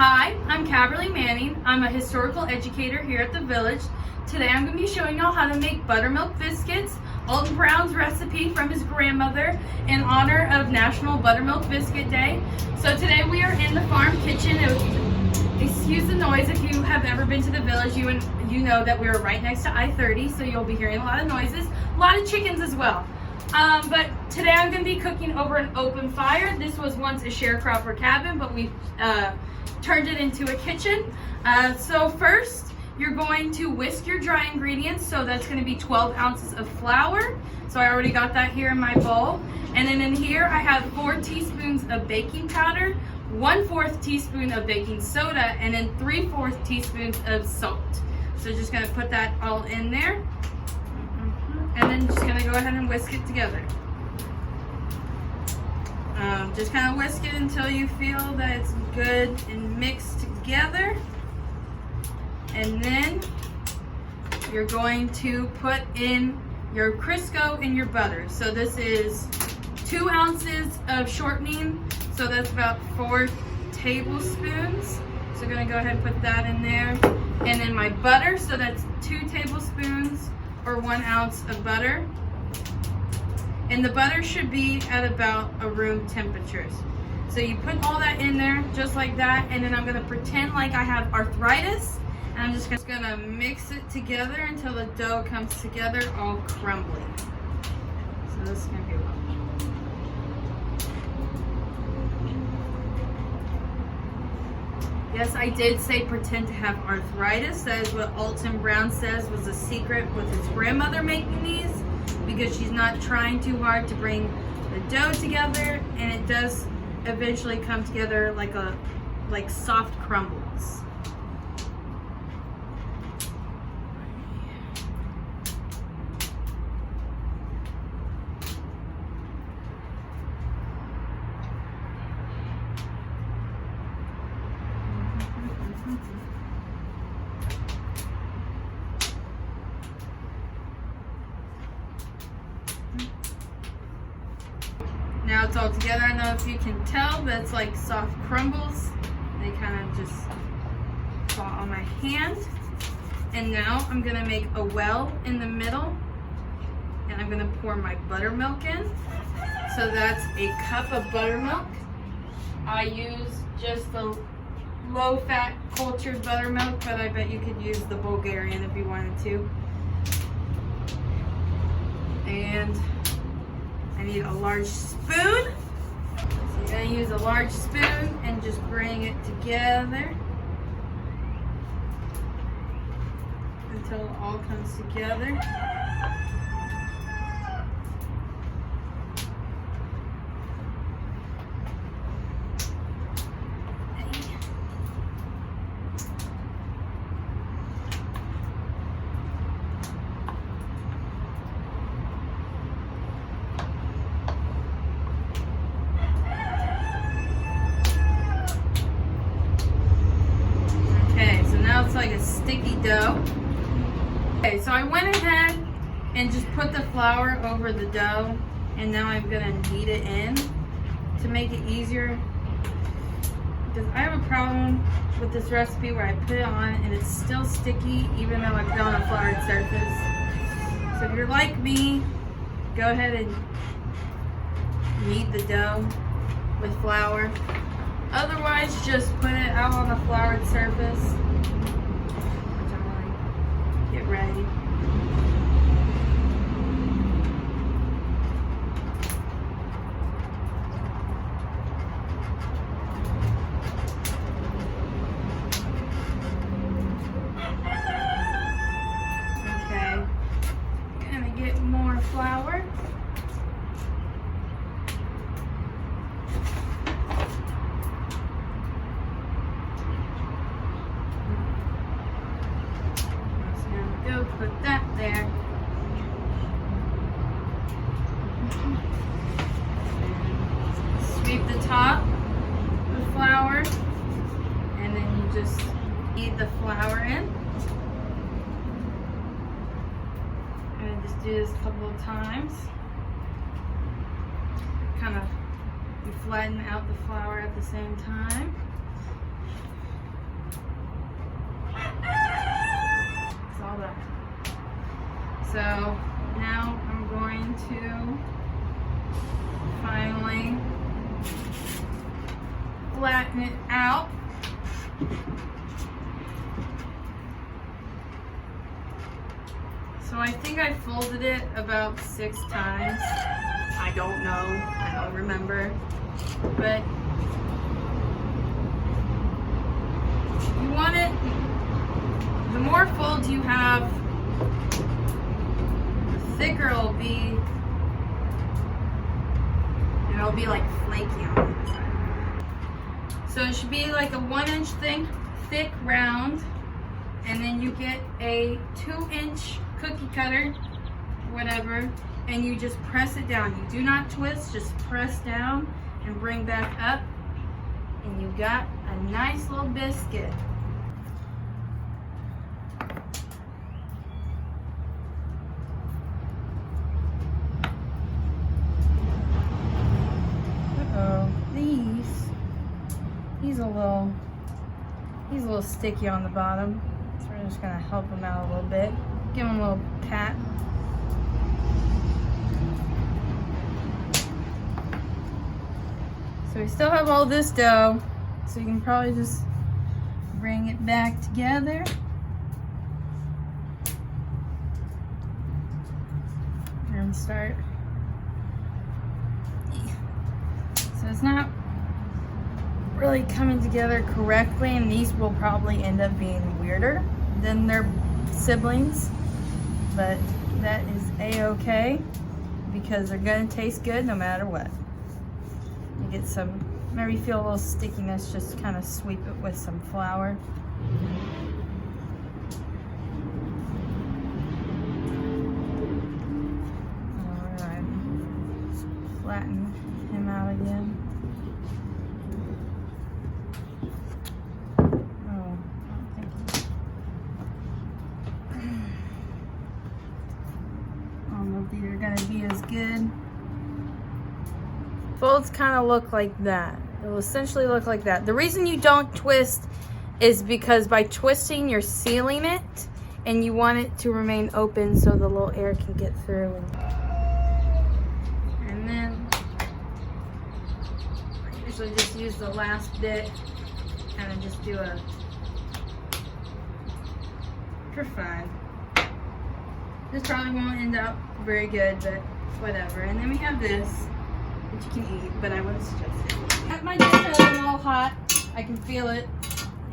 Hi, I'm Caverly Manning. I'm a historical educator here at the village. Today I'm going to be showing y'all how to make buttermilk biscuits, Alton Brown's recipe from his grandmother in honor of National Buttermilk Biscuit Day. So today we are in the farm kitchen. Excuse the noise. If you have ever been to the village, you know that we're right next to I-30, so you'll be hearing a lot of noises, a lot of chickens as well. But today I'm going to be cooking over an open fire. This was once a sharecropper cabin, but we turned it into a kitchen. So first, you're going to whisk your dry ingredients. So that's going to be 12 ounces of flour. So I already got that here in my bowl. And then in here, I have 4 teaspoons of baking powder, 1/4 teaspoon of baking soda, and then 3/4 teaspoons of salt. So just going to put that all in there. And then just gonna go ahead and whisk it together. Just kind of whisk it until you feel that it's good and mixed together. And then you're going to put in your Crisco and your butter. So this is 2 ounces of shortening. So that's about 4 tablespoons. So I'm gonna go ahead and put that in there. And then my butter, so that's 2 tablespoons. Or 1 ounce of butter, and the butter should be at about a room temperature. So you put all that in there just like that, and then I'm going to pretend like I have arthritis, and I'm just going to mix it together until the dough comes together all crumbly. So this is going to be a lot. Yes, I did say pretend to have arthritis. That is what Alton Brown says was a secret with his grandmother making these, because she's not trying too hard to bring the dough together, and it does eventually come together like soft crumbles. Now it's all together. I don't know if you can tell, but it's like soft crumbles. They kind of just fall on my hand. And now I'm going to make a well in the middle, and I'm going to pour my buttermilk in. So that's a cup of buttermilk. I use just the low-fat cultured buttermilk, but I bet you could use the Bulgarian if you wanted to. And I need a large spoon. So you're going to use a large spoon and just bring it together until it all comes together. It's like a sticky dough. Okay, so I went ahead and just put the flour over the dough, and now I'm gonna knead it in to make it easier, because I have a problem with this recipe where I put it on and it's still sticky even though I put it on a floured surface. So if you're like me, go ahead and knead the dough with flour. Otherwise, just put it out on a floured surface. Get ready. Okay, gonna get more flour. Put that there. Sweep the top with flour, and then you just knead the flour in. I'm going to just do this a couple of times. Kind of flatten out the flour at the same time. So now I'm going to finally flatten it out. So I think I folded it about 6 times. I don't know, I don't remember. But you want it, the more folds you have, the thicker it'll be. And it'll be like flaky on the inside. So it should be like a 1-inch thick round. And then you get a 2-inch cookie cutter, whatever, and you just press it down. You do not twist, just press down and bring back up, and you got a nice little biscuit. Uh-oh, he's a little sticky on the bottom. So we're just gonna help him out a little bit. Give him a little pat. So we still have all this dough, so you can probably just bring it back together. And start. So it's not really coming together correctly, and these will probably end up being weirder than their siblings, but that is a-okay because they're gonna taste good no matter what. You get some, maybe feel a little stickiness, just kind of sweep it with some flour. Alright, flatten him out again. They're gonna be as good. Folds kind of look like that. It will essentially look like that. The reason you don't twist is because by twisting you're sealing it, and you want it to remain open so the little air can get through. And then I usually just use the last bit and then just do a, you're fine. This probably won't end up very good, but whatever. And then we have this, which you can eat, but I wouldn't suggest it. Got my dough getting all hot. I can feel it.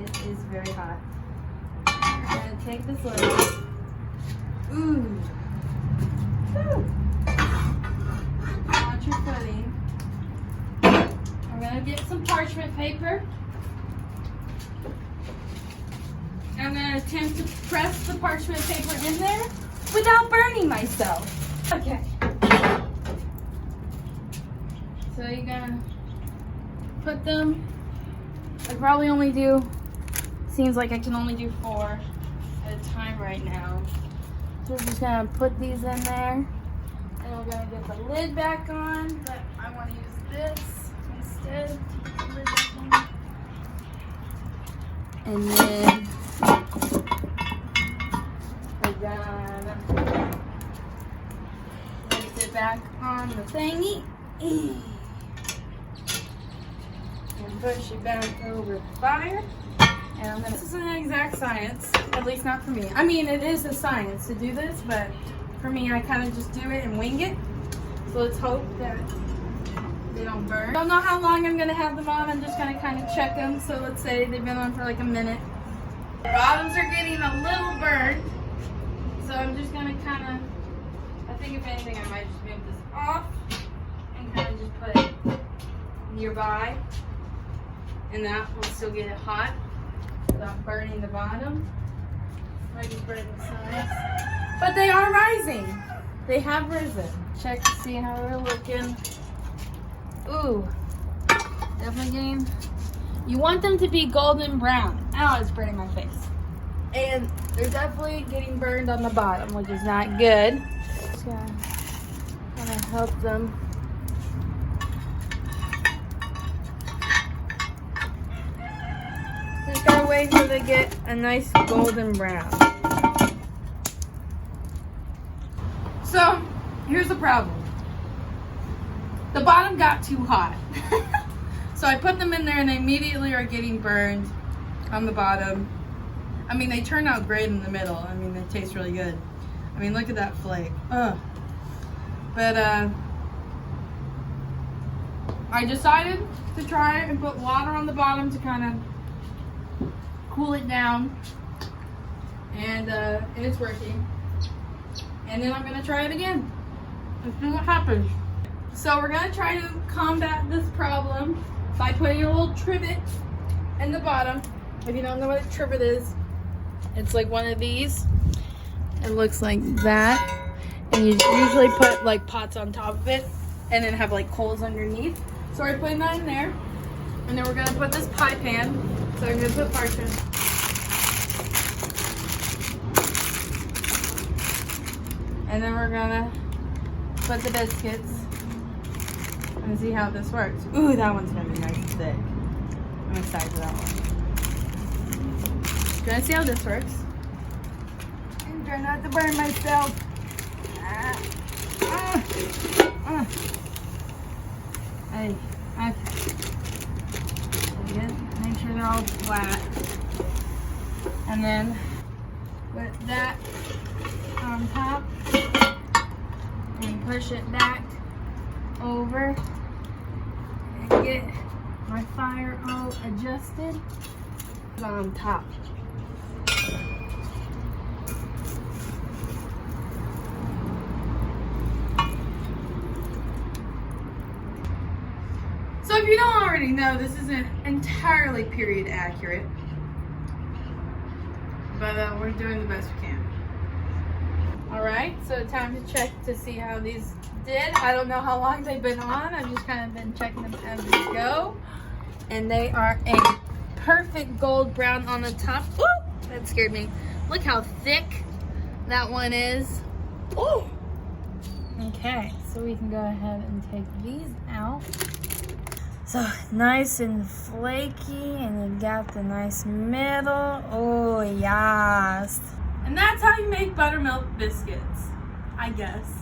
It is very hot. I'm gonna take this lid. Ooh. Woo. Watch your footing. I'm gonna get some parchment paper. I'm gonna attempt to press the parchment paper in there without burning myself. Okay. So you're gonna put them, I probably only do, seems like I can only do 4 at a time right now. So we're just gonna put these in there. And we're gonna get the lid back on, but I wanna use this instead to get the lid back on. And then we're gonna place it back on the thingy. And push it back over the fire. And this isn't an exact science, at least not for me. I mean, it is a science to do this, but for me, I kind of just do it and wing it. So let's hope that they don't burn. I don't know how long I'm gonna have them on. I'm just gonna kind of check them. So let's say they've been on for like a minute. The bottoms are getting a little burnt. So I'm just gonna kind of, I think if anything, I might just move this off and kind of just put it nearby. And that will still get it hot without burning the bottom. Might just burn the sides. But they are rising. They have risen. Check to see how they're looking. Ooh, definitely getting, you want them to be golden brown. Ow, it's burning my face. And they're definitely getting burned on the bottom, which is not good. Just gonna kind of help them. Just gotta wait till they get a nice golden brown. So, here's the problem. The bottom got too hot. So I put them in there and they immediately are getting burned on the bottom. I mean, they turn out great in the middle. I mean, they taste really good. I mean, look at that flake. Ugh. But I decided to try and put water on the bottom to kind of cool it down. And it's working. And then I'm gonna try it again. Let's see what happens. So we're gonna try to combat this problem by putting a little trivet in the bottom. If you don't know what a trivet is, it's like one of these. It looks like that. And you usually put like pots on top of it and then have like coals underneath. So we're putting that in there. And then we're gonna put this pie pan. So I'm gonna put parchment. And then we're gonna put the biscuits and see how this works. Ooh, that one's gonna be nice and thick. I'm excited for that one. Gonna see how this works. And try not to burn myself. Hey, okay. Good. Make sure they're all flat. And then put that on top and push it back over and get my fire all adjusted on top. So if you don't already know, this isn't entirely period accurate, but we're doing the best we can. Alright, so time to check to see how these did. I don't know how long they've been on. I've just kind of been checking them as we go. And they are a perfect gold brown on the top. Woo! That scared me. Look how thick that one is. Oh! Okay, so we can go ahead and take these out. So nice and flaky, and you got the nice middle. Oh, yes. And that's how you make buttermilk biscuits, I guess.